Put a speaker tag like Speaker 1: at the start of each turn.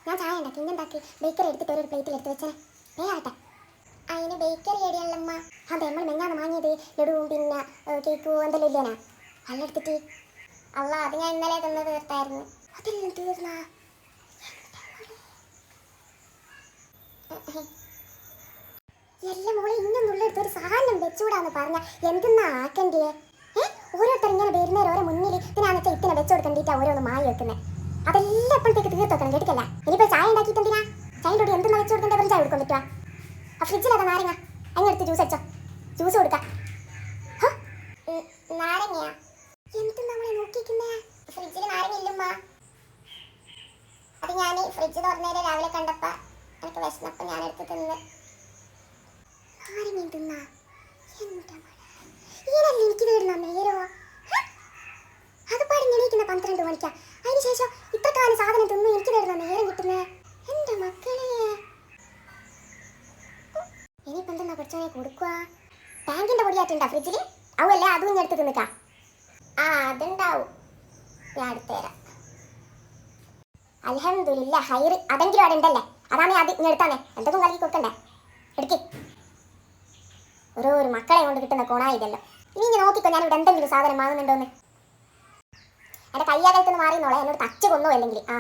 Speaker 1: ഞാൻ ചായ ഉണ്ടാക്കി. ഇന്നെന്താക്കി ബേക്കറി എടുത്തിട്ട് ഒരു പ്ലേറ്റിൽ എടുത്ത് വെച്ചേ. വേഗാട്ടെ. അതിന് ബേക്കറി ഏടിയാണല്ലമ്മ. അതെ, നമ്മൾ മെങ്ങാന്ന് വാങ്ങിയത് ലഡുവും പിന്നെ കേക്കും എന്തെല്ലാം ഇല്ലേനാ അല്ല എടുത്തിട്ട്. അല്ല, അത് ഞാൻ ഇന്നലെ തന്ന് തീർത്തായിരുന്നു. അതെല്ലാം തീർന്നാ? എല്ലാം മോളെ ഇന്നൊന്നുള്ള എടുത്തൊരു സാധനം വെച്ചുകൂടാന്ന് പറഞ്ഞ എന്തെന്നാ ആക്കണ്ടേ? ഓരോരുത്തർ ഇങ്ങനെ വരുന്നേരം ഓരോ മുന്നിൽ ഇതിനാന്ന് വെച്ചാൽ ഇത്തിനെ വെച്ചു കൊടുക്കണ്ടിട്ടാ ഓരോന്ന് മായി വെക്കുന്നത്. അതെല്ലാം എപ്പോഴത്തേക്ക് തീർത്ത് വെക്കണം, കേട്ടിക്കല്ല. ഇനിയിപ്പോൾ ചായ ഉണ്ടാക്കിയിട്ടുണ്ടിനാ ചായൻ്റെ കൂടി എന്തെന്നാ വെച്ച് കൊടുക്കേണ്ട വെറും ചായ കൊടുക്കാൻ പറ്റുക? ആ ഫ്രിഡ്ജിലതാ നാരങ്ങ, അങ്ങെടുത്ത് ജ്യൂസ് വെച്ചോ. ജ്യൂസ് കൊടുക്കാം. നാരങ്ങയാ? എന്ത് നമ്മളെ നോക്കിക്കുന്നേ? ഫ്രിഡ്ജിൽ നാരങ്ങ ഇല്ലമ്മ. അത് ഞാൻ ഫ്രിഡ്ജ് തുറന്നേരം രാവിലെ കണ്ടപ്പോൾ എനിക്ക് വിശന്നപ്പോൾ ഞാൻ എടുത്ത് തിന്ന്. നാരങ്ങ തിന്നാ? എന്താ ഈനല്ലേ എനിക്ക് വീടുന്ന നേരോ? അത് പടിഞ്ഞെണീക്കുന്ന 12 മണിക്കാ. അതിനുശേഷം ഇത്രക്കാലം സാധനം തിന്നു എനിക്ക് വീടുന്ന നേരം കിട്ടുന്നേ. എൻ്റെ മക്കളെ ഇനിയിപ്പോൾ എന്തെന്നാ പഠിച്ചോനെ കൊടുക്കുക? ടാങ്കിൻ്റെ പൊടിയാറ്റുണ്ടോ ഫ്രിഡ്ജിൽ? അവല്ലേ അതും ഞാൻ എടുത്ത് തിന്നിക്കാം. ആ, അതുണ്ടാവും, ഞാൻ എടുത്തു തരാം. അൽഹംദുലില്ലാ ഹൈറ്, അതെങ്കിലും അവിടെ ഉണ്ടല്ലേ. അതാണ് അത് ഇങ്ങനെ എടുത്താന്നേ. എന്തെങ്കിലും കലക്കി കൊടുക്കണ്ടേ? എടുക്ക്. ഒരു മക്കളെ കൊണ്ട് കിട്ടുന്ന കോണായില്ലല്ലോ. ഇനി ഇങ്ങനെ നോക്കിക്കോ ഞാൻ ഇവിടെ എന്തെങ്കിലും സാധനം വാങ്ങുന്നുണ്ടോന്ന്. എൻ്റെ കയ്യകലത്തുനിന്ന് മാറിയെന്നോളെ, എന്നോട് തച്ച് കൊന്നോ അല്ലെങ്കിൽ. ആ